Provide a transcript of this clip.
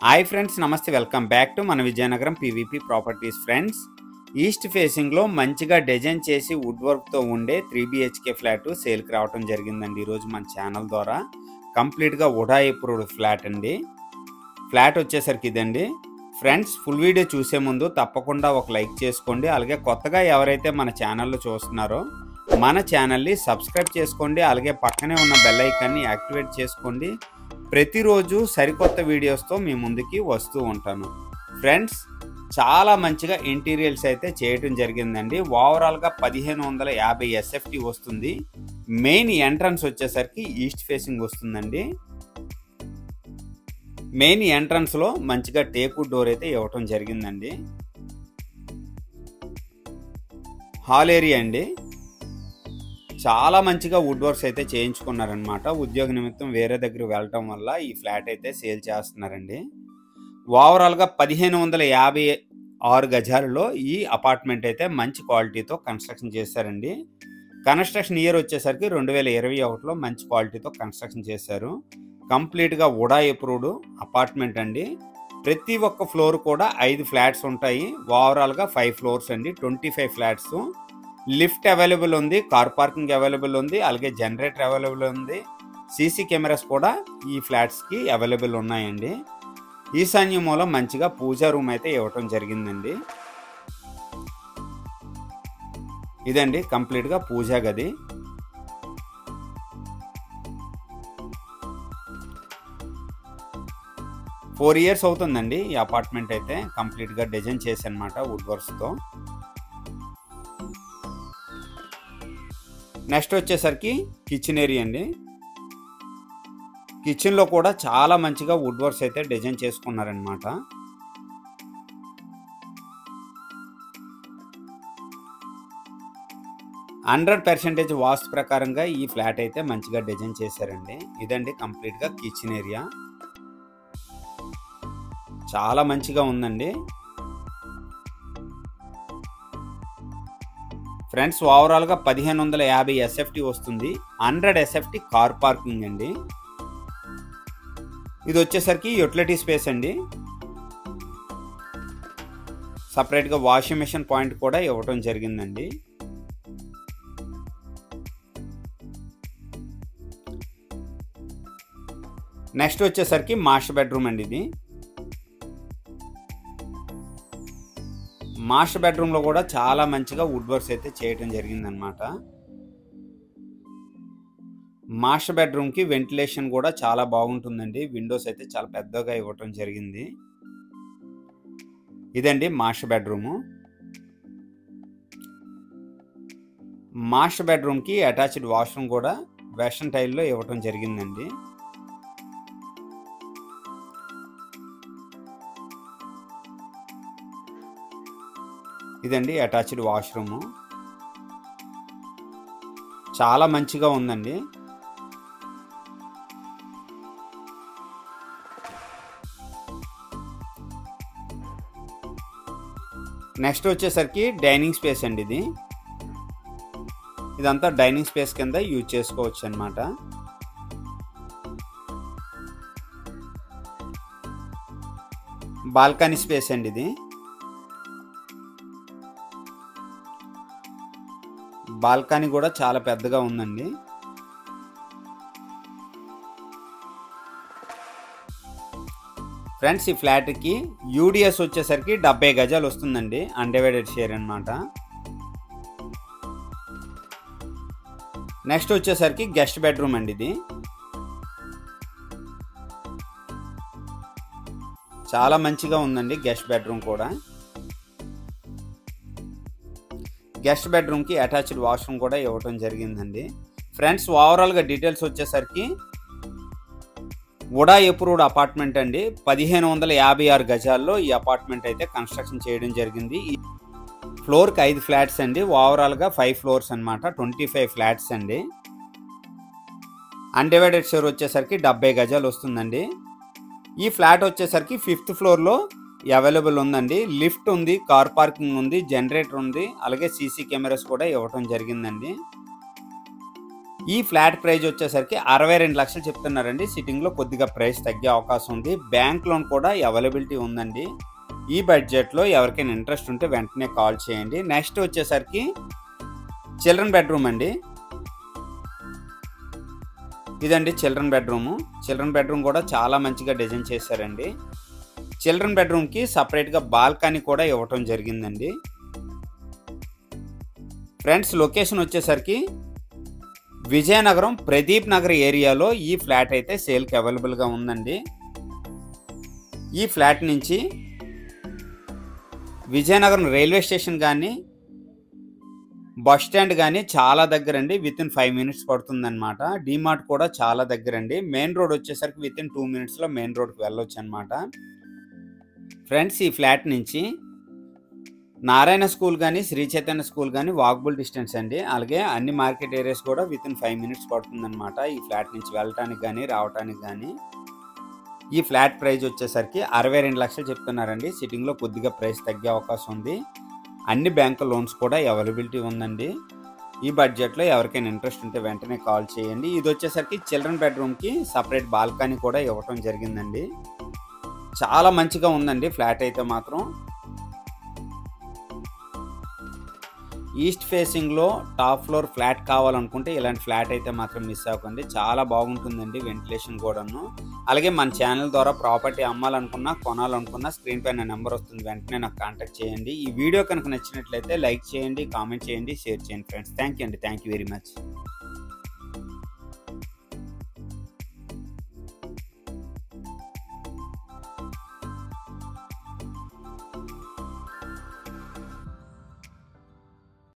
Hi friends, నమస్తే. Welcome back to మన Vizianagaram PVP properties. Friends, east ఫేసింగ్లో మంచిగా డిజైన్ చేసి వుడ్ వర్క్తో ఉండే 3 BHK ఫ్లాట్ సేల్కి రావడం జరిగిందండి. ఈరోజు మన ఛానల్ ద్వారా కంప్లీట్గా వుడా అప్రూవ్డ్ ఫ్లాట్ అండి. ఫ్లాట్ వచ్చేసరికి ఇదండి. ఫ్రెండ్స్, ఫుల్ వీడియో చూసే ముందు తప్పకుండా ఒక లైక్ చేసుకోండి. అలాగే కొత్తగా ఎవరైతే మన ఛానల్లో చూస్తున్నారో మన ఛానల్ని సబ్స్క్రైబ్ చేసుకోండి. అలాగే పక్కనే ఉన్న బెల్ ఐకాన్ని యాక్టివేట్ చేసుకోండి. ప్రతిరోజు సరికొత్త వీడియోస్తో మీ ముందుకి వస్తూ ఉంటాను. ఫ్రెండ్స్, చాలా మంచిగా ఇంటీరియర్స్ అయితే చేయటం జరిగిందండి. ఓవరాల్గా 1550 SFT వస్తుంది. మెయిన్ ఎంట్రన్స్ వచ్చేసరికి ఈస్ట్ ఫేసింగ్ వస్తుందండి. మెయిన్ ఎంట్రన్స్లో మంచిగా టేకు డోర్ అయితే ఇవ్వటం జరిగిందండి. హాల్ ఏరియా అండి. చాలా మంచిగా వుడ్ వర్క్స్ అయితే చేయించుకున్నారనమాట. ఉద్యోగ నిమిత్తం వేరే దగ్గర వెళ్ళటం వల్ల ఈ ఫ్లాట్ అయితే సేల్ చేస్తున్నారండి. ఓవరాల్గా 1556 గజాలలో ఈ అపార్ట్మెంట్ అయితే మంచి క్వాలిటీతో కన్స్ట్రక్షన్ చేశారండి. కన్స్ట్రక్షన్ ఇయర్ వచ్చేసరికి 2021లో మంచి క్వాలిటీతో కన్స్ట్రక్షన్ చేశారు. కంప్లీట్గా వుడా అప్రూవ్డ్ అపార్ట్మెంట్ అండి. ప్రతి ఒక్క ఫ్లోర్ కూడా 5 ఫ్లాట్స్ ఉంటాయి. ఓవరాల్గా 5 ఫ్లోర్స్ అండి. 25 ఫ్లాట్స్. లిఫ్ట్ అవైలబుల్ ఉంది, కార్ పార్కింగ్ అవైలబుల్ ఉంది, అలాగే జనరేటర్ అవైలబుల్ ఉంది. సీసీ కెమెరాస్ కూడా ఈ ఫ్లాట్స్కి అవైలబుల్ ఉన్నాయండి. ఈశాన్య మూలం మంచిగా పూజా రూమ్ అయితే ఇవ్వటం జరిగిందండి. ఇదండి కంప్లీట్గా పూజా గది. ఫోర్ ఇయర్స్ అవుతుందండి ఈ అపార్ట్మెంట్ అయితే కంప్లీట్గా డిజైన్ చేసి అనమాట వుడ్ వర్క్స్తో. నెక్స్ట్ వచ్చేసరికి కిచెన్ ఏరియా అండి. కిచెన్లో కూడా చాలా మంచిగా వుడ్ వర్క్స్ అయితే డిజైన్ చేసుకున్నారనమాట. హండ్రెడ్ 100% వాస్తు ప్రకారంగా ఈ ఫ్లాట్ అయితే మంచిగా డిజైన్ చేశారండి. ఇదండి కంప్లీట్గా కిచెన్ ఏరియా. చాలా మంచిగా ఉందండి. ఫ్రెండ్స్, ఓవరాల్గా 1550 SFT వస్తుంది. 100 SFT కార్ పార్కింగ్ అండి. ఇది వచ్చేసరికి యూటిలిటీ స్పేస్ అండి. సపరేట్గా వాషింగ్ మెషిన్ పాయింట్ కూడా ఇవ్వటం జరిగిందండి. నెక్స్ట్ వచ్చేసరికి మాస్టర్ బెడ్రూమ్ అండి. ఇది మాస్టర్ బెడ్రూమ్లో కూడా చాలా మంచిగా వుడ్ వర్క్స్ అయితే చేయడం జరిగిందనమాట. మాస్టర్ బెడ్రూమ్కి వెంటిలేషన్ కూడా చాలా బాగుంటుందండి. విండోస్ అయితే చాలా పెద్దగా ఇవ్వటం జరిగింది. ఇదండి మాస్టర్ బెడ్రూము. మాస్టర్ బెడ్రూమ్కి అటాచ్డ్ వాష్రూమ్ కూడా వెస్టర్న్ టైల్లో ఇవ్వటం జరిగిందండి. ఇదండి అటాచ్డ్ వాష్రూము. చాలా మంచిగా ఉందండి. నెక్స్ట్ వచ్చేసరికి డైనింగ్ స్పేస్ అండి. ఇదంతా డైనింగ్ స్పేస్ కింద యూజ్ చేసుకోవచ్చు అన్నమాట. బాల్కనీ స్పేస్ అండి. ఇది బాల్కనీ కూడా చాలా పెద్దగా ఉందండి. ఫ్రెండ్స్, ఈ ఫ్లాట్కి యూడిఎస్ వచ్చేసరికి 70 గజాలు వస్తుందండి. అన్డివైడెడ్ షేర్ అన్నమాట. నెక్స్ట్ వచ్చేసరికి గెస్ట్ బెడ్రూమ్ అండి. ఇది చాలా మంచిగా ఉందండి. గెస్ట్ బెడ్రూమ్ కూడా. గెస్ట్ బెడ్రూమ్కి అటాచ్డ్ వాష్రూమ్ కూడా ఇవ్వటం జరిగిందండి. ఫ్రెండ్స్, ఓవరాల్గా డీటెయిల్స్ వచ్చేసరికి వుడా అప్రూవ్డ్ అపార్ట్మెంట్ అండి. 1556 గజాల్లో ఈ అపార్ట్మెంట్ అయితే కన్స్ట్రక్షన్ చేయడం జరిగింది. ఫ్లోర్కి 5 ఫ్లాట్స్ అండి. ఓవరాల్గా 5 ఫ్లోర్స్ అనమాట. 25 ఫ్లాట్స్ అండి. అన్డివైడెడ్ షేర్ వచ్చేసరికి 70 గజాలు వస్తుందండి. ఈ ఫ్లాట్ వచ్చేసరికి 5th ఫ్లోర్లో అవైలబుల్ ఉందండి. లిఫ్ట్ ఉంది, కార్ పార్కింగ్ ఉంది, జనరేటర్ ఉంది, అలాగే సీసీ కెమెరాస్ కూడా ఇవ్వటం జరిగిందండి. ఈ ఫ్లాట్ ప్రైస్ వచ్చేసరికి 62 లక్షలు చెప్తున్నారండి. సిట్టింగ్లో కొద్దిగా ప్రైస్ తగ్గే అవకాశం ఉంది. బ్యాంక్ లోన్ కూడా అవైలబిలిటీ ఉందండి. ఈ బడ్జెట్లో ఎవరికైనా ఇంట్రెస్ట్ ఉంటే వెంటనే కాల్ చేయండి. నెక్స్ట్ వచ్చేసరికి చిల్డ్రన్ బెడ్రూమ్ అండి. ఇదండి చిల్డ్రన్ బెడ్రూము. చిల్డ్రన్ బెడ్రూమ్ కూడా చాలా మంచిగా డిజైన్ చేశారండి. చిల్డ్రన్ బెడ్రూమ్కి సపరేట్గా బాల్కనీ కూడా ఇవ్వటం జరిగిందండి. ఫ్రెండ్స్, లొకేషన్ వచ్చేసరికి విజయనగరం ప్రదీప్ నగర్ ఏరియాలో ఈ ఫ్లాట్ అయితే సేల్కి అవైలబుల్గా ఉందండి. ఈ ఫ్లాట్ నుంచి విజయనగరం రైల్వే స్టేషన్ కానీ బస్ స్టాండ్ కానీ చాలా దగ్గరండి. వితిన్ 5 మినిట్స్ పడుతుందన్నమాట. డిమార్ట్ కూడా చాలా దగ్గరండి. మెయిన్ రోడ్ వచ్చేసరికి వితిన్ 2 మినిట్స్లో మెయిన్ రోడ్కి వెళ్ళొచ్చు అనమాట. ఫ్రెండ్స్, ఈ ఫ్లాట్ నుంచి నారాయణ స్కూల్ కానీ శ్రీ చైతన్య స్కూల్ కానీ వాకబుల్ డిస్టెన్స్ అండి. అలాగే అన్ని మార్కెట్ ఏరియాస్ కూడా వితిన్ 5 మినిట్స్ పడుతుందన్నమాట. ఈ ఫ్లాట్ నుంచి వెళ్ళటానికి కానీ రావటానికి కానీ. ఈ ఫ్లాట్ ప్రైస్ వచ్చేసరికి 62 లక్షలు చెప్తున్నారండి. సిట్టింగ్లో కొద్దిగా ప్రైస్ తగ్గే అవకాశం ఉంది. అన్ని బ్యాంకు లోన్స్ కూడా అవైలబిలిటీ ఉందండి. ఈ బడ్జెట్లో ఎవరికైనా ఇంట్రెస్ట్ ఉంటే వెంటనే కాల్ చేయండి. ఇది వచ్చేసరికి చిల్డ్రన్ బెడ్రూమ్కి సపరేట్ బాల్కనీ కూడా ఇవ్వటం జరిగిందండి. చాలా మంచిగా ఉందండి ఫ్లాట్ అయితే మాత్రం. ఈస్ట్ ఫేసింగ్లో టాప్ ఫ్లోర్ ఫ్లాట్ కావాలనుకుంటే ఇలాంటి ఫ్లాట్ అయితే మాత్రం మిస్ అవ్వకండి. చాలా బాగుంటుందండి వెంటిలేషన్ కూడాను. అలాగే మన ఛానల్ ద్వారా ప్రాపర్టీ అమ్మాలనుకున్నా కొనాలనుకున్నా స్క్రీన్ పైన నెంబర్ వస్తుంది, వెంటనే నాకు కాంటాక్ట్ చేయండి. ఈ వీడియో కనుక నచ్చినట్లయితే లైక్ చేయండి, కామెంట్ చేయండి, షేర్ చేయండి ఫ్రెండ్స్. థ్యాంక్ యూ అండి. Thank you very much.